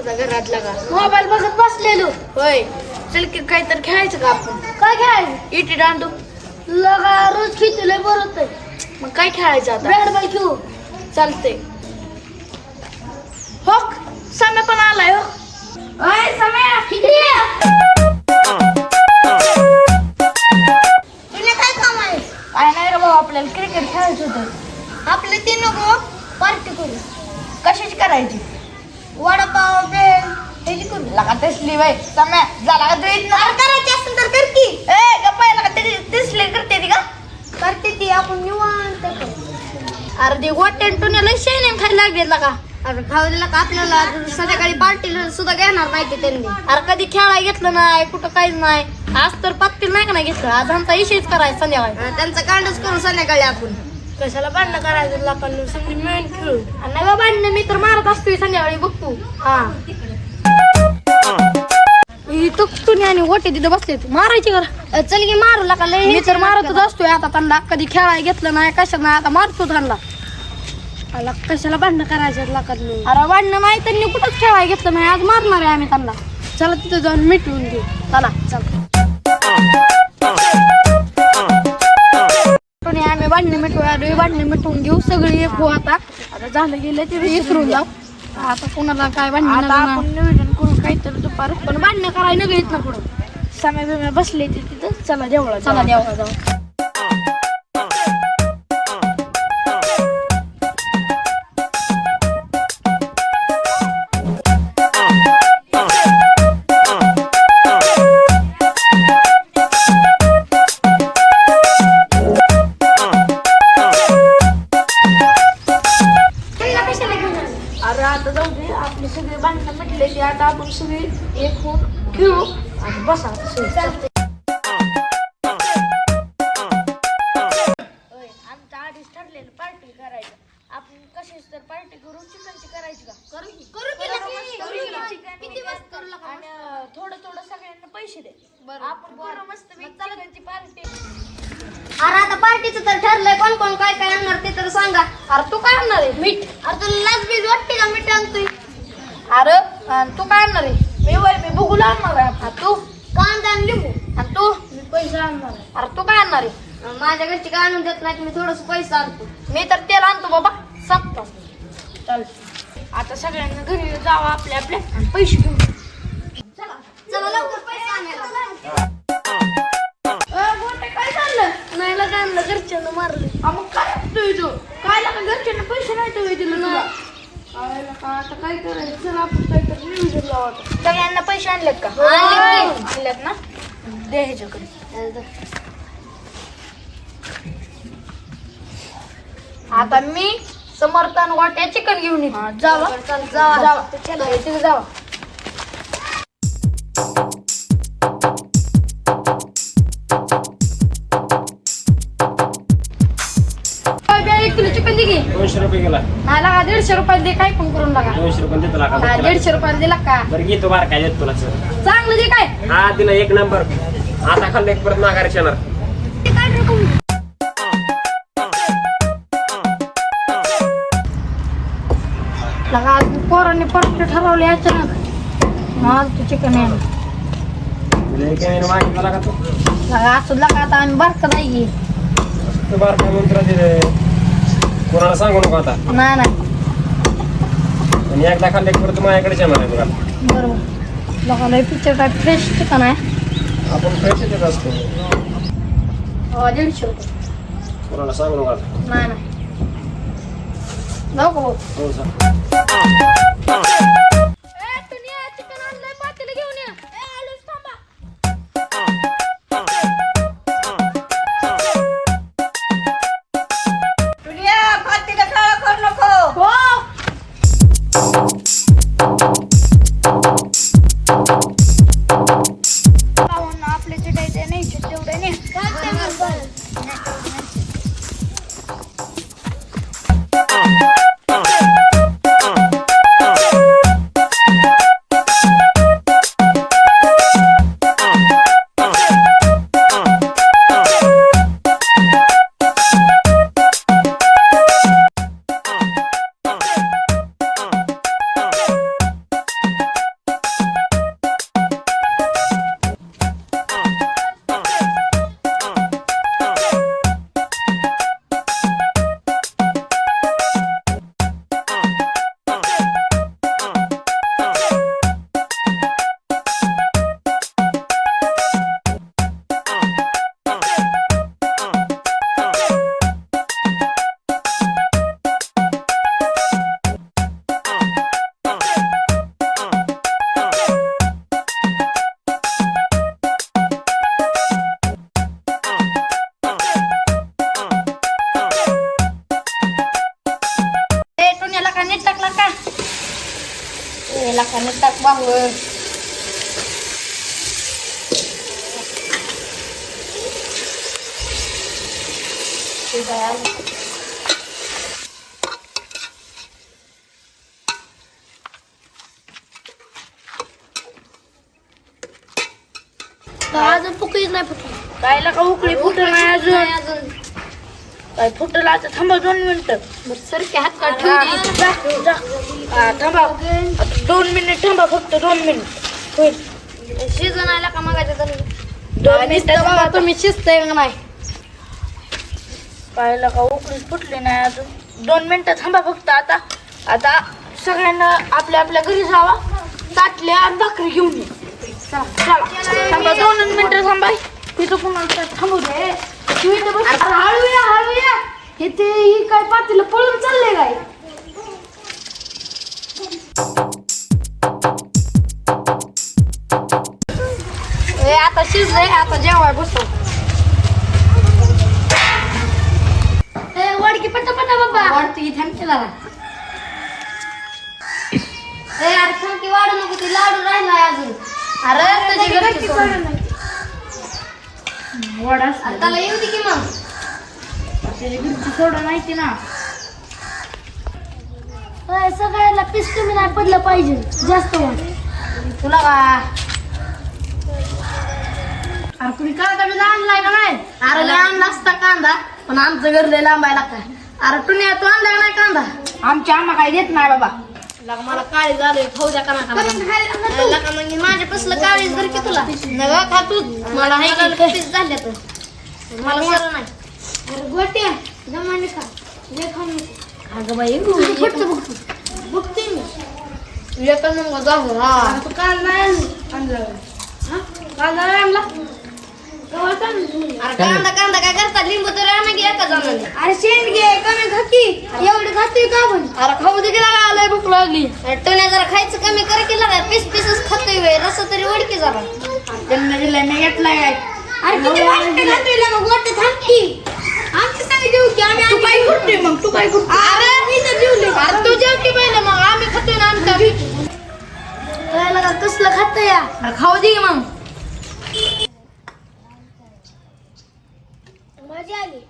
होता घरातला का? मोबाईल बघत बसलेलो. होय, चल की काहीतरी खेळायचं का आपण? काय खेळायचं? इटी दांडू. लगा रोज खेळतोय बरं होतंय. मग काय खेळायचं आता? बॅट बॉल खेळू. चालते. हो, समय पण आलाय हो. ओय सम्या किती तुला काय काम आहे? काय नाही रे भाऊ, आपल्याला क्रिकेट खेळायचं होतं. आपले तीन नको पार्टी करू. कशाची करायची? वडापाव बेल ह्याची करू. लगा तसली बाई समय झाला का तू इथं? अरे करायची असेल तर कर की. ए गप्पा लगा तसली करते ती का? करते ती आपण निवांत करू. अरे ते गोट्यान टुण्याला शेण खायला लागले का? अरे खाऊ दिला का आपल्याला संध्याकाळी पार्टीला सुद्धा घेणार नाही ते त्यांनी. अरे कधी खेळायला घेतलं नाही, कुठं काहीच नाही. आज तर पत्ती नाही का नाही घेतलं. आज आमचा इशेच करायचा संध्याकाळी. त्यांचा कांडच करू संध्याकाळी आपण. कशाला भांडणं करायचं लोकांना, सगळी मिळून खेळू. आणि नाही भांडणं मी तर मारत असतोय संध्याकाळी बघतो. हा तुने आणि गोटे तिथे बसले मारायची करा. चल की मारू लागा लय. मी तर मारतच असतोय. आता त्यांना कधी खेळायला घेतलं नाही, कशाला नाही, आता मारतो त्यांना. आला कशाला भांडणं करायचं लोकांना? अरे भांडणं नाही, त्यांनी कुठंच खेळायला घेतलं नाही. आज मारणार आहे आम्ही त्यांना. चला तिथे जाऊन मिटवून घेऊ. चला चल आम्ही भांडणे मिटवून घेऊ. सगळी एक हो. आता झालं गेलं ते विसरून जाऊ. आता कोणाला काय भांडण आपण नियोजन करू काहीतरी दुपार. पण भांडणं करायला नगळीत ना पुढं. समय बिमे बसले ते तिथं. चला देवळा, चला देवळा जाऊ. अरे आता जाऊ दे, आपले सगळे भांडणं म्हटले की आता आपण सगळे एक होऊन खेळू आणि बसा. आमच्या आधीच ठरलेलं पार्टी करायचं. आपण कशीच तर पार्टी करू. चिकनची करायची का? किती वाजता करू लागा? आणि थोडं थोडं सगळ्यांना पैसे दे. आपण करू मस्त चिकनची पार्टी. अरे आता पार्टीचं तर ठरलंय. कोण कोण काय काय आणणार ते तर सांगा. अरे तू काय आणणार आहे? मीठ. अरे तुला लाच बीज वाटते का मीठ आणतोय? अरे आणि तू काय आणणार आहे? मी बघूला आणणार आहे. तू कांदा आणि लिंबू. आणि तू? मी पैसे आणणार आहे. अरे तू काय आणणार आहे? माझ्या घरची काय आणून देत नाही. मी थोडस पैसा आणतो. मी तर तेल आणतो बाबा. संपतो. चल आता सगळ्यांना घरी जावा आपल्या आपल्या आणि पैसे घेऊन. चला लवकर पैसे आणायला. गोटे काय चाललं? नाही लगा आणलं, घरच्यांना मारले. मग काय असतोय तू? काय लागा घरच्यांना पैसे नाही तर दिलं तुला? आता काय करायचं? चल आपण काहीतरी नियोजन लावा. सगळ्यांना पैसे आणलेत का? आणलेत ना? दे ह्याच्याकडे. आता मी समर्थन वाट्या चिकन घेऊन येतो. जावा जावा तिथे जावा. एक किलो चिकन दे की. 200 रुपये गेला. नाही लागा 150 रुपये दे. काय पण करून लागा. 200 रुपये देतो लागा. 150 रुपये दिला का? बरं घे तू बार काय देत तुला सर. चांगलं दे काय. हा दिला एक नंबर. आता खाल्लं एक परत माघारी येणार. लगा पोरांनी परत ठरवले अचानक. मग तू चिकन आहे मागितला लागा तू. लगा असं लगा. आता आम्ही बारका नाही घे. तू बार काय मंत्र दिले कोणाला सांगू नको आता. नाही आणि एकदा खाल्लं एक परत माझ्याकडेच येणार आहे तुला. बरोबर. लोकांना पिक्चर काय फ्रेश चिकन आहे. आपण पैसे देत असतो. 150 रुपये. कोणाला सांगू नको आता. नाही नको. हो सर. चिकन आणलंय पातेलं घेऊन ये. आलोच थांबा. पार्टीला काळा करू नको. हो. आपले चिटायचे नाही तेवढे नाही. आणि टाक बाहेर. अजून फुकलीच नाही फुटली. कायला का उकळी फुट नाही अजून. काय फुटलं आता थांबा 2 मिनिटं. सरके हात काढ. थांबा आता 2 मिनिट थांबा फक्त 2 मिनिट होईल. शिजन आला का मागायचं तर 2 मिनिटं तुम्ही शिजतंय का नाही. पाहिलं का उकळी फुटली नाही अजून. 2 मिनिटं थांबा फक्त. आता आता सगळ्यांना आपल्या आपल्या घरी जावा. ताटल्या आणि भाकरी घेऊन ये. चला चला थांबा 2 मिनिटं थांबा. तिथं पुन्हा थांबू दे. हळूया इथे ही काय पातीला पळून चाललंय काय. आता शिजलंय आता जेवाय बसतो. वाडकी पट्टा पट्टा बाबा वाढती थांबते जरा. यार थांबकी वाढू नको ती लाडू राहिलाय अजून. अरे तुझी घरची सोड. वडा अरे त्याला येऊ दे की मग. सोडा माहिती ना. सगळ्याला पीस कमी नाही पडलं पाहिजे जास्त वाट. तुला का अरे तुम्ही कांदा बी आणलाय का नाही. अरे लय आणला असता कांदा पण आमचं घर लय लांबायला लागतंय. अरे टुन्या तू आणलाय का नाही कांदा. आमची आम्हा काही देत नाही बाबा. लगा मला काळी झालंय खाऊ द्या का लगा मग माझ्या कसलं काळीच घर की तुला नगा खा तू. मला हाय पीस झाले तर मला सर नाही. अरे गोट्या जमाने का ले खाऊ नको. अगं बाई बघते मी. एकच मग जाऊ. हा तू काल नाही आणलं. हा काल नाही आणला. गव्हाचा अरे कांदा कांदा काय करता लिंबू तर आणा की एका जणांनी. अरे शेंड घे कमी खाती. एवढी खाती का पण. अरे खाऊ दे की लागा आलंय भूक लागली. टोन्या जरा खायचं कमी कर की लागा. पीस पीसच खातोय वे रस तरी ओढकी जरा. त्यांना दिलाय मी घेतलाय. अरे किती वाटते खातोय मग गोटे थांबकी. आमची सांग जेव की आम्ही. तू काय करतोय मग तू काय करतोय. अरे मी तर जेवले. अरे तू जेव की पहिले मग आम्ही खातोय ना आमचा बी. काय लगा कसलं खातं या. अरे खाऊ दे की मग. मजा आली.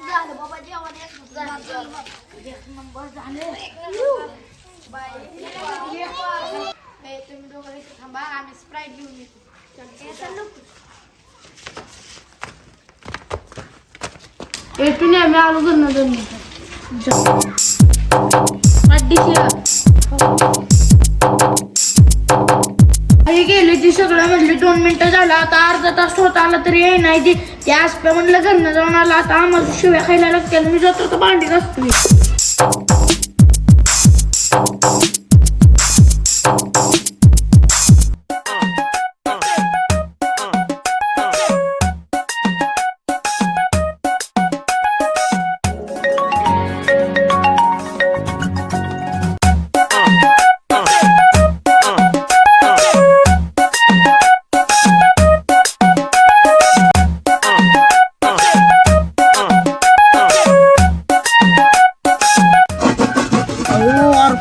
झालं बाबा जेवण एक नंबर झाले. तुम्ही दोघं इथे थांबा आम्ही स्प्राईट घेऊन येतो. येतो नाही आम्ही आलो घरनं 2 मिनिटं. गेले ती सगळं म्हणले 2 मिनिटं झालं. आता अर्धा तास होत आला तरी ये नाही ती. ते आसप्या म्हणलं घरनं जाऊन आला. आता आम्हाला शिव्या खायला लागतील. मी जातो तर भांडी घासतो.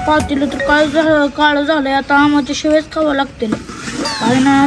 पातीला तर काय झालं काळं झालंय. आता आम्हाला शिवेच खावं लागतील. काय ना